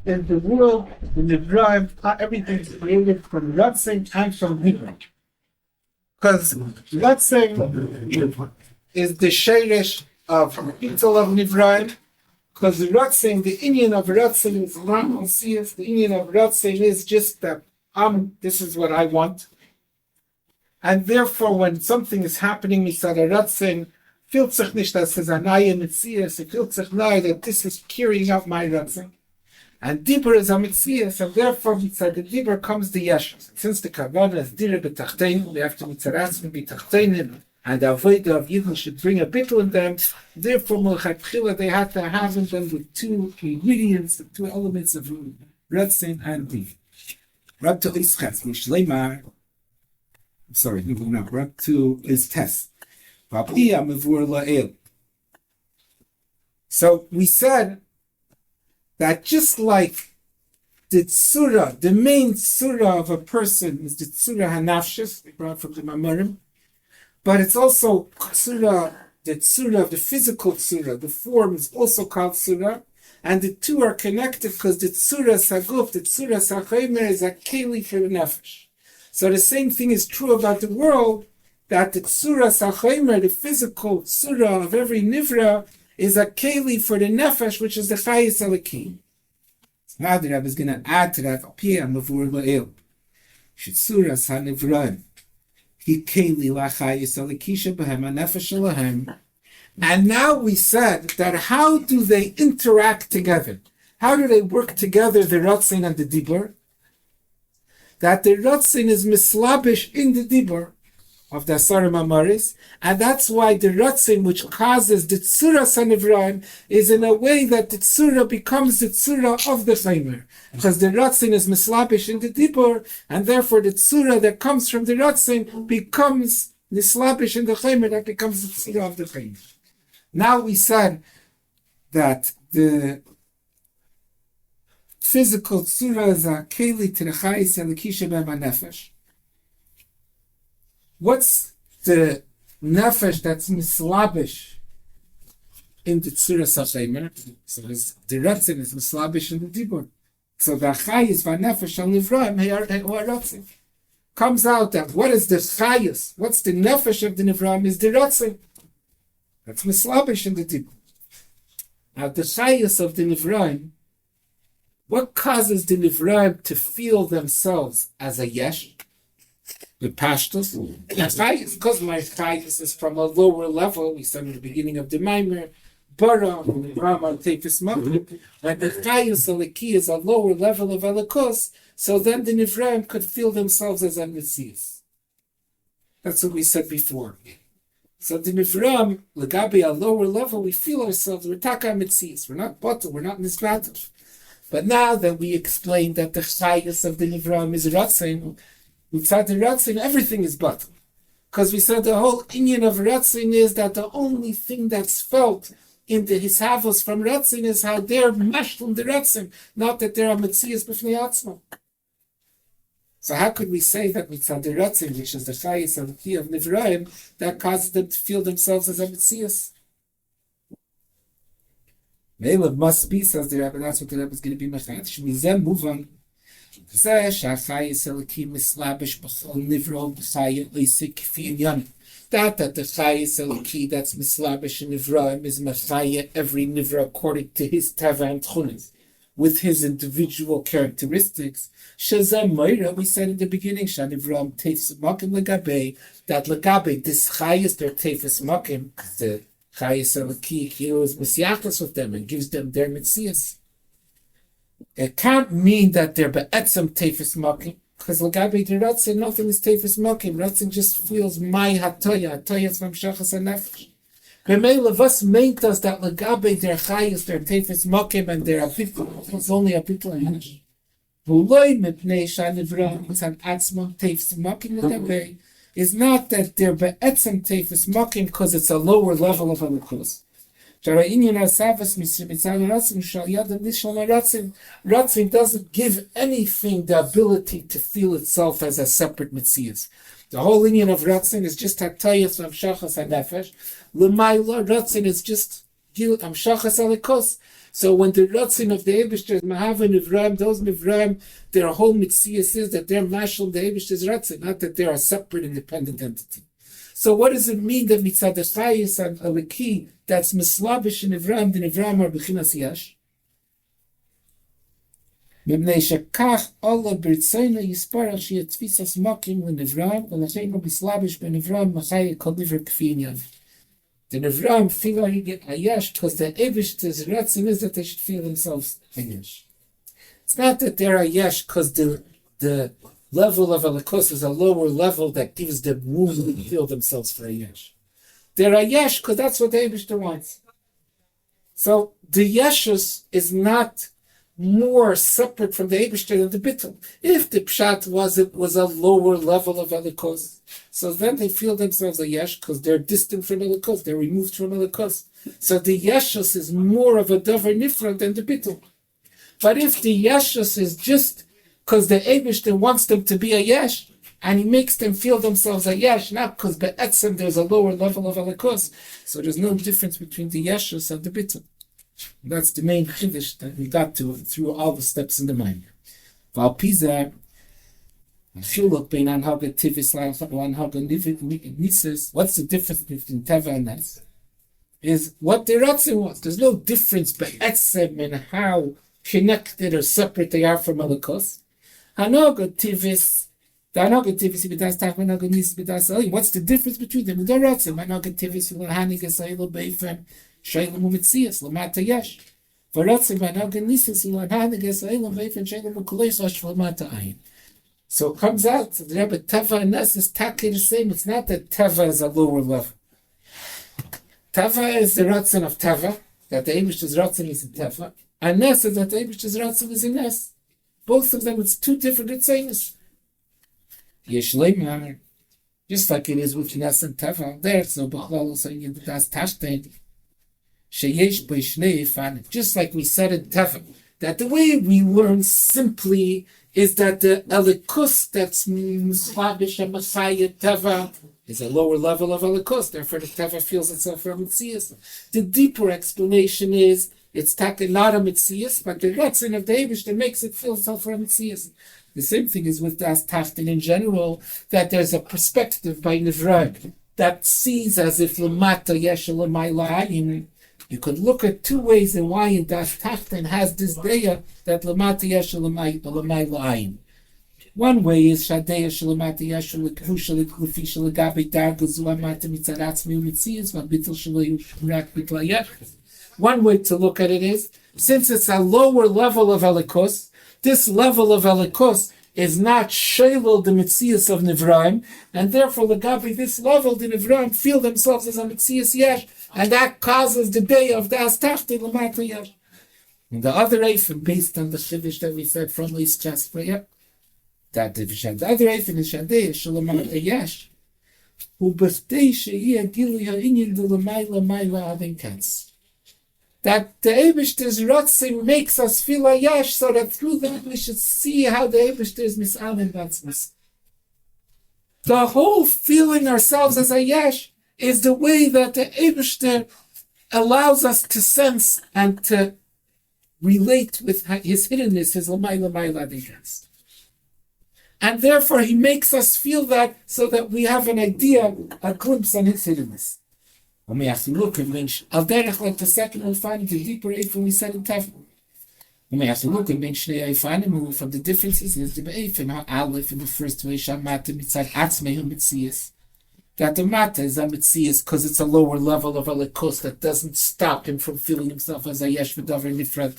in the world, in the Nivraim, everything is created from Ratzin and from Nivraim. Because Ratzin is the Sheirish of Bittul of Nivraim. Because the Ratzin, the Inyan of Ratzin is not Messias. The Inyan of Ratzin is just that this is what I want. And therefore, when something is happening, Misad Ratzin, fühlt sich nicht, dass es eine neue Metzias, it feels sich neu that this is carrying out my Ratzin. And Dibur is a Metzias, and therefore, Mitzad the Dibur comes the Yeshus. Since the Kavanah is Dire B'Tachtein, we have to Mitzad Ratzin B'Tachtein, and the Avodah of Yidden should bring a bittul in them. Therefore, Mulchatchila, they had to have in them with two ingredients, the two elements of Ratzin and Dibur. Rab to Ischetz, Mishleimar. Sorry, no. Rab to is test. So we said that just like the tzura, the main tzura of a person is the tzura hanafshis, we brought from the Mamorim, but it's also tzura, the tzura of the physical tzura, the form is also called tzura, and the two are connected because the tzura saguf, the tzura sachemer is a keli for the nefesh. So the same thing is true about the world, that the tzura sachemer, the physical tzura of every nivra, is a keli for the nefesh, which is the chayis alaki. Now the Rebbe is going to add to that, Pia mavur la'il. Shitsura sanivraim. He keli la'chayis alakisha b'hem ha'nefesh alahem. And now we said that how do they interact together? How do they work together, the Ratzin and the Dibur? That the Ratzin is mislabish in the Dibur of the Asarim Amaris, and that's why the Ratzin, which causes the Tzura Sanivraim, is in a way that the Tzura becomes the Tzura of the Chaymer. Because the Ratzin is mislabish in the Dibur, and therefore the Tzura that comes from the Ratzin becomes mislabish in the Chaymer, that becomes the Tzura of the Chaymer. Now we said that the physical Tzura is a Keli to the Chayis Elikisha B'Ma Nefesh. What's the nefesh that's mislabish in the tzura sachaymer? So the ratzin is mislabish in the dibur. So the chayis v'nefesh al nivraim ratzin. Comes out that what is the chayis? What's the nefesh of the nivraim is the ratzin. That's mislabish in the dibur. Now the chayis of the nivraim, what causes the nivraim to feel themselves as a yesh? The pashtus. Because my chayis is from a lower level. We said in the beginning of the Maimer, bara Rama tefis makim. When the chayis aliki is a lower level of elikos, so then the nivraim could feel themselves as a mitzvah. That's what we said before. So the nivraim legabi a lower level, we feel ourselves. We're taka mitzvah. We're not batel. We're not nisvativ. But now that we explained that the chayis of the nivraim is ratzin. Inside the Ratzin, everything is batel. Because we said the whole inyan of Ratzin is that the only thing that's felt in the Hisavos from Ratzin is how they're meshed from the Ratzin, not that they're a Metzias b'fnei atzma. So how could we say that Mitzad the Ratzin, which is the Chayis and the Key of Nivraim, that causes them to feel themselves as a Metzias? Mele must be, says the Rebbe, that's what the Rebbe is going to be mechad. Should we then move on? That the chayis eliki that's mislabish in nivraim is mechaya every nivra according to his tava and tchunis, with his individual characteristics. Shazam Moira, we said in the beginning, Shanivram teifs makim legabe, that legabe this chayis their teifs makim, the chayis eliki, he was misyachas with them and gives them their mitzias. It can't mean that they're be'etzem teifis makim, because l'gabe the ratzin, nothing is teifis makim. Ratzin just feels my hatoya is from shachas hanefesh. B'meila, was meint us that l'gabe their chayis, their teifis makim, and their apitul, it's only apitul hanesh. V'uloi mipnei shanivra mitzad atzma teifis makim l'gabe is not that they're be'etzem teifis makim because it's a lower level of alikus. Ratzin doesn't give anything the ability to feel itself as a separate mitzias. The whole union of Ratzin is just hatayas amshachas hanefesh. L'mayla Ratzin is just amshachas alikos. So when the Ratzin of the Eibishter is Mahavan Nivram, those Nivram, their whole Mitzias is that they're Mashal the Eibishter's Ratzin, not that they're a separate independent entity. So what does it mean that Mitzad Achayis and Aleki, that's Mislabish and Nivram, the Nivram are Bechinas Yash? מפני שכך עולה ברצונו יספרח שיהיה תפיסת מוקים לנברם, ולכן הוא מסלבש בנברם מחי כל דבר כפי עניין. The Nivram feel like he get Ayash because the Eibishter's Ratzin is that they should feel themselves Ayash. It's not that they're Ayash because the level of Elikos is a lower level that gives them room to feel themselves for Ayash. They're Ayash because that's what the Eibishter wants. So the Yeshus is not more separate from the Eibishter than the Bittul. If the Pshat was a lower level of Elikos, so then they feel themselves a Yesh because they're distant from Elikos, they're removed from Elikos. So the Yeshus is more of a Davar Nifra than the Bittul. But if the Yeshus is just because the Eibishter wants them to be a Yesh, and he makes them feel themselves a Yesh, not because Be'etzem there's a lower level of Elikos, so there's no difference between the Yeshus and the Bittul. That's the main chiddush that we got to through all the steps in the mind. Val Pizar, Chiluk bein Anhaga Tivis Anhaga Nisus. What's the difference between Teva and Nes? Is what the Ratzin was. There's no difference be'etzem in how connected or separate they are from Elikos. Anhaga Tivis. What's the difference between them? The Ratzin. Anhaga Tivis Hanigas Aylo Beifem. Shaylam u'mitzias lamata yesh. V'ratzim v'anagan nisis u'lanhanigas aylam ve'ifin shaylam u'kuleis lamata ayin. So it comes out that the Rebbe Teva and Nes is totally the same. It's not that Teva is a lower level. Teva is the Ratzin of Teva, that the Eibishter's Ratzin is in Teva, and Nes is that the Eibishter's Ratzin is in Nes. Both of them, it's two different Ritzinis. Yesh leimar, just like it is with Nes and Teva, there it's no B'chlal, so you das Tashtain. Just like we said in Teva, that the way we learn simply is that the Elikus that's Slavish and Messiah Teva is a lower level of Elikus, therefore the Teva feels itself from Mitzias. The deeper explanation is it's not a Mitzias, but the Ratzin of the Eibush that makes it feel itself from Mitzias. The same thing is with Das Tachtin in general, that there's a perspective by Nivrag that sees as if Lamata Yesh Lamayla. You could look at two ways in why in Das Tachten has this daya that Lamata Yesh Lamay La'ayin. One way is Shadeya Shalamata Yesh L'Kvusha L'Klufisha L'Gabi Dargazu Amata Mitzaratz Mi'umitzias V'Bitul Shalayu Rak Bitlayesh. One way to look at it is, since it's a lower level of Elikos, this level of Elikos is not Shaylol the Mitzias of Nivraim, and therefore L'Gabi this level the Nivraim feel themselves as a Mitzias Yesh, and that causes the day of the Astafti Lamata Yesh. And the other Eifim, based on the Chiddush that we said from East Jasper, that division. The other Eifim is Shadei Shalamata Yesh, who B'chtei She'iyah Gili Ha'inyin D'Lamayla Mayla Adin Katz. That the Eibishter's Ratzin makes us feel a Yesh, so that through that we should see how the Eibishter is Mis'alim Batzmas. The whole feeling ourselves as a Yesh is the way that the Eibishter allows us to sense and to relate with his hiddenness, his Lamayla Mayla Digas. And therefore he makes us feel that so that we have an idea, a glimpse on his hiddenness. When we have to look and Al Derech, like the second one, finding the deeper Eifim we said in Tefah. When we have to look and Shnei Eifanim, from the differences is the Eifim, how Aleph in the first way, Shamata Mitzad Atzmehu Mitzias. That the Mata is a Mitzias because it's a lower level of Elikos that doesn't stop him from feeling himself as a Yesh V'Davar Nifrad.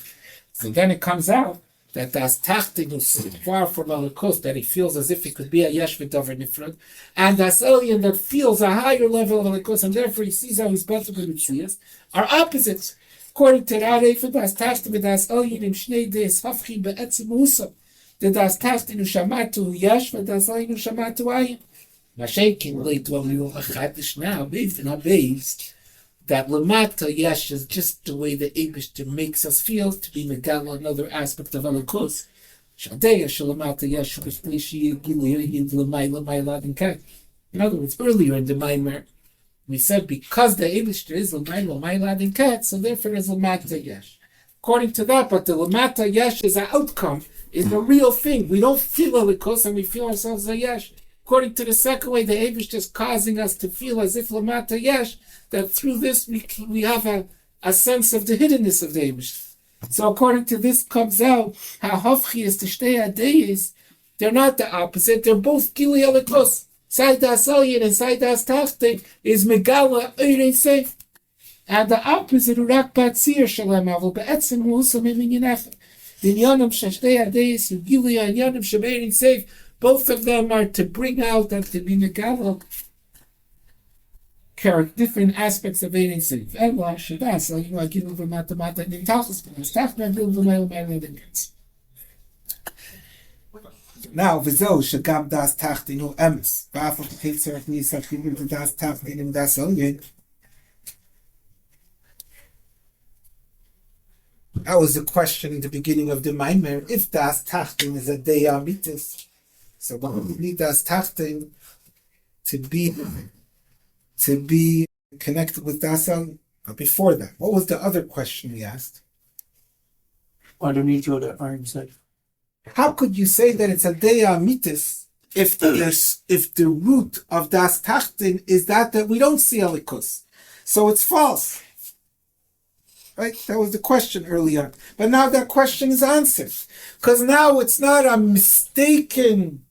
So then it comes out that Das Tachtin is so far from Elikos that he feels as if he could be a Yesh V'Davar Nifrad, and Das Elyon that feels a higher level of Elikos, and therefore he sees how he's better with Mitzias, are opposites. According to Ra'arei, Das Tachtin with Das Elyon im Shnei Deis Hafchim Be'etzim Musam, the Das Tachtin Ushamatu Yesh v'Das Elyon Ushamatu Ayin. Mashenkin late when we will achadish now, based on our base, that Lamata Yesh is just the way the Eibishter makes us feel to be Megala, another aspect of Elikos. Shadeya Shalamata Yesh B'Shlishi Gili L'May L'May Ladin Kat. In other words, earlier in the Maimer, we said because the Eibishter is L'May L'May Ladin Kat, so therefore is Lamata Yesh. According to that, but the lamata yesh is an outcome, is a real thing. We don't feel elikos and we feel ourselves a yesh. According to the second way, the Eibush is causing us to feel as if lamata yesh, that through this we have a sense of the hiddenness of the Eibush. So according to this comes out how hafchi is the shtei adayis. They're not the opposite. They're both gili elikos. Side das alien and side das tachtin is megala eirin seif. And the opposite, urak batzir shalem avol be'etzim hu usam imin yinach. The inyanim shashtei adayis ugili inyanim shemeirin seif. Both of them are to bring out and to be megala different aspects of eirin seif. Ela shadas al yu agilu v'matamata nintachas b'nastachna agilu v'mayel meyel. Now, v'zo shagam das tachtin hu emes. V'afal t'chitzar nisachim v'das das tachtin im das alien. That was the question in the beginning of the Maimer. If das tachtin is a deya mitis, so we need das tachtin to be connected with das alien. But before that, what was the other question we asked? Why don't you go to Iron Side? How could you say that it's a deya mitis if the root of das tachtin is that we don't see elikus? So it's false. Right? That was the question earlier. But now that question is answered. Because now it's not a mistaken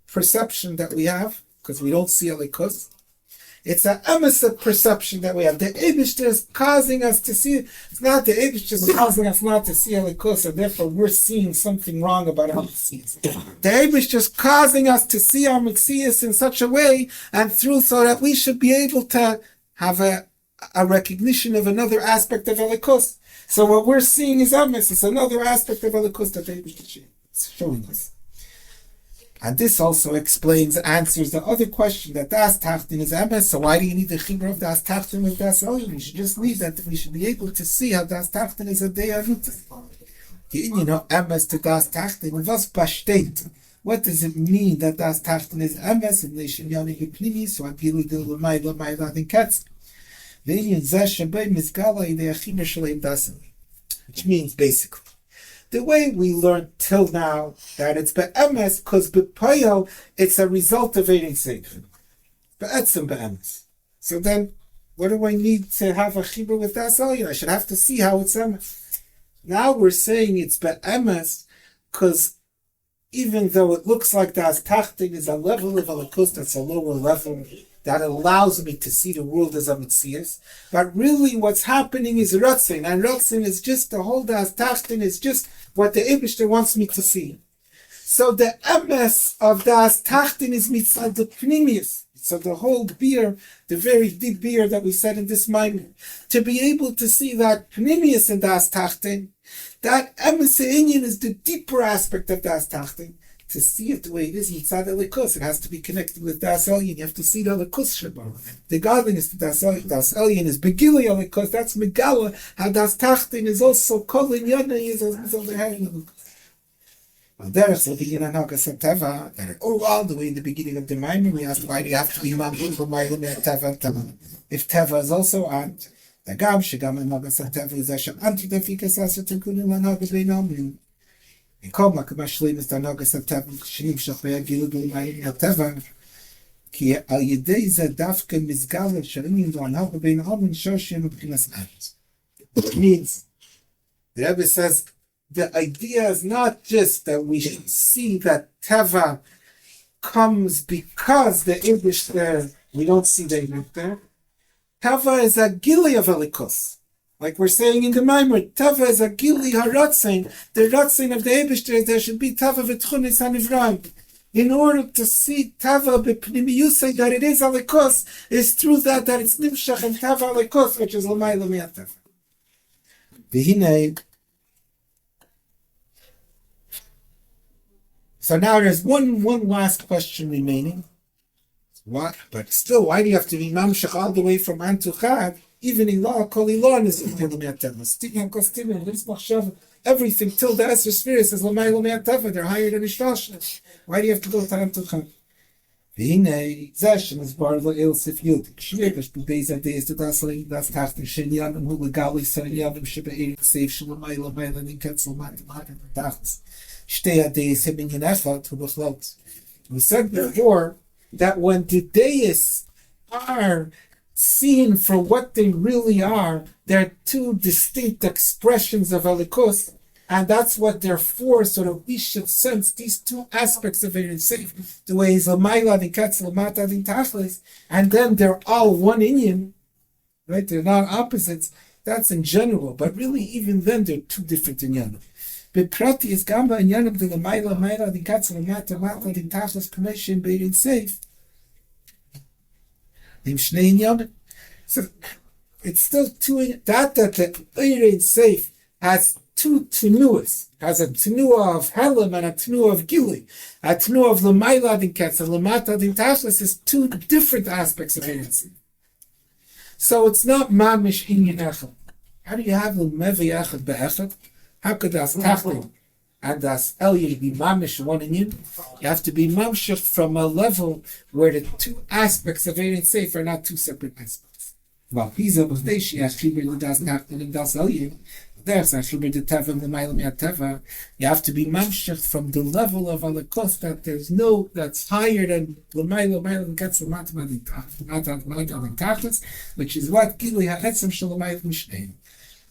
perception that we have, because we don't see elikus. It's an emissative perception that we have. The Eibishter is causing us to see. It's not the Eibishter causing us not to see elikus, and therefore we're seeing something wrong about our Metzias. The Eibishter is causing us to see our Metzias in such a way, and through so that we should be able to have a recognition of another aspect of elikus. So what we're seeing is emes. It's another aspect of elikus that the Eibishter is showing us. And this also answers the other question that das tachtin is emes. So why do you need the chibur of das tachtin with das alien? You should just need that. We should be able to see how das tachtin is a deya mitis. The inyan of emes to das tachtin was besteht. What does it mean that das tachtin is emes and leishin yoni hipnimi? So agilu dil l'may ladin ketz. The inyan zeh shebei mizgala idei achibur shaleim das alien. Which means basically, the way we learned till now that it's be'emes, because be'poyel, it's a result of eating seif. Be'etzem be'emes. So then, what do I need to have a chibur with das alien? I should have to see how it's emes. Now we're saying it's be'emes, because even though it looks like das tachtin is a level of elikus, that's a lower level, that allows me to see the world as a Metzias. But really what's happening is Ratzin, and Ratzin is just the whole das tachtin is just what the Eibishter wants me to see. So the emes of das tachtin is mitzad the pnimius. So the whole beer, the very deep beer that we said in this mind, to be able to see that pnimius in das tachtin, that emes inyan is the deeper aspect of das tachtin. To see it the way it is, mitzad elikus, it has to be connected with das alien. You have to see the elikus sheba. The godliness of das alien. Das alien is begili elikus. That's megala. How das tachtin is also kolin yadna is over here in elikus. Well, there's the beginning of Nagas Teva. And all the way in the beginning of the Maimon, we asked why do you have to be mamluk for Ma'ilum Teva Teva? If Teva is also ant, the gam shegam in Nagas Teva is asher ant the fikas asher tekunim lanagas beinamlim. In Kol Makabashlim is the Nagas Teva Shinim Shachbei Gilu B'Ma'ilum Teva. Ki al yedei zadavke mizgal shalim lanagas beinamlim shoshim b'chinas ant. It means the Rebbe says the idea is not just that we should see that Teva comes because the English there, we don't see the English there. Teva is a gili of elikus. Like we're saying in the Maimer, Teva is a gili haratzin. The ratzin of the English there should be Teva v'tchunis hanivraim. In order to see Teva b'pnimiyusay that it is elikus, is through that it's nimshach and Teva elikus, which is l'may l'miyat Teva. V'hinei. So now there's one last question remaining. What? But still, why do you have to be mamshach all the way from An to Chag? Even in law, kol ilon is everything till the Esser Spheres is l'may l'mei teva. They're higher than Ishtalshus. Why do you have to go to An to Chag? V'hinei zeh shenisbar le'il sif yud kshirish b'beis adayis d'dasling das tachten shenyanim hu legali senyanim shebe'erin seif shalamayla v'elanin ketzel matim tachts shtei adayis him in echad hu b'chlot. We said before that when the deis are seen for what they really are, they're two distinct expressions of Elikus, and that's what they're for, so that we should sense these two aspects of Ein Seif, the way is Lamayla, the Ketzel, Mata, the Tachlis, and then they're all one Inyan, right? They're not opposites. That's in general, but really even then they're two different Inyanim. Beprati is Gamba Inyanim, the Lamayla, the Ketzel, Mata, the Tachlis, Commission, Ein Seif. So it's still two. That the Ein Seif has two tenuas. Has a tenua of Helam and a tenua of Gili. A tenua of Lamaila din Ketzel, Lamata din Tachlis is two different aspects of Ein Seif. So it's not Mamish Inyan Echad. How do you have Lemevi Echad be'Echad? How could das Tachlim and das Eliyah be mamish one Inyan? You have to be mamshach from a level where the two aspects of Ein Seif are not two separate aspects. Well, Pisa was Deshi, Achibir das Tachlim and das Eliyah. There's Achibir the Teva and the Mailam Teva. You have to be mamshach from the level of Alakos that there's no, that's higher than Mailam Ketzel Matma Tachlis, which is what Gili HaEtzem Shalamayim Mishneim.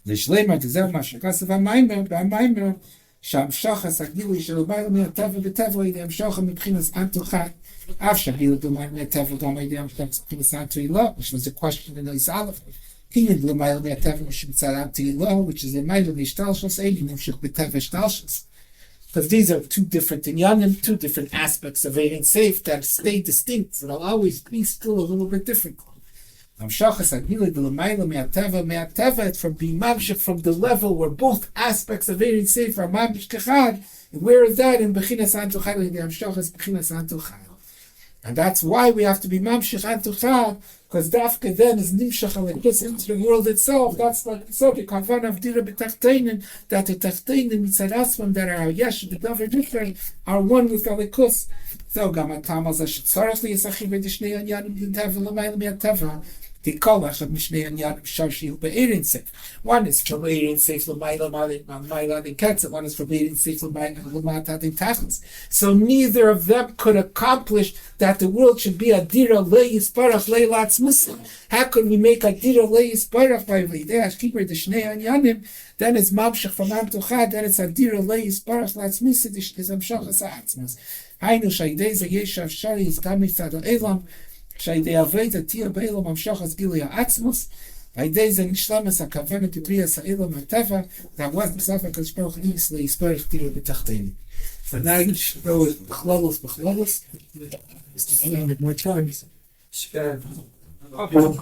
The Shleimah Tezel Mashakasav HaMaimer, שם שוחס הגילוי של הובייל מהטבע בטבע ידי המשוחם מבחינס אנטוחת אף שהגילוי דומה מהטבע גם ידי המשוחס מבחינס אנטוילו, which was a question in Nois Aleph. Hinyan l'mayl מהטבע משבצד אנטוילו, which is a mayl l'ishtalshus, ein נמשך בטבע ishtalshus. Because these are two different inyanim, two different aspects of Ein Seif that stay distinct, that will always be still a little bit different. It's from being mamshech from the level where both aspects of Ein Seif are mamshech kechad. And where is that? In Bechinas Antuchad, the Amshachas Bechinas Antuchad. And that's why we have to be mamshech Antuchad, because Dafka then is nimshach Elikus into the world itself. That's like the subject. Kavan of Dira B'Tachteinen, that the Tachteinen Mitzad Asman that are Yesh, the Davar different, are one with Elikus. So Gamatamas Ashitzarach Liyasachi B'Dishnei Anyanim B'Teva L'Mayla Mi'Ateva. The kolach of Mishnei and Yanim Sharshihu be'Erin Seif. One is from Erin Seif l'mayla din Ketzel. One is from Erin Seif l'mata din Tachlis. So neither of them could accomplish that the world should be a dira le'yisparach le'latz muslim. How could we make a dira le'yisparach by Lidei Ashkiber the Shnei and Yanim? Then it's mamshach from Amtuchad. Then it's a dira le'yisparach latz muslim. Is amshachas ha'atzmas. Hainu shaydei zayeshav shari is gamitzad ha'elam. שהידי אבית תהיה באילום המשוחס גילי העצמוס, הידי זה נשלמס הכוונת בריאס האילום הטבע, והואז בסוף הקדוש ברוך הוא להספרך תהיה בתחתינו. ונגיד שפרו בכלולוס. More times. Okay.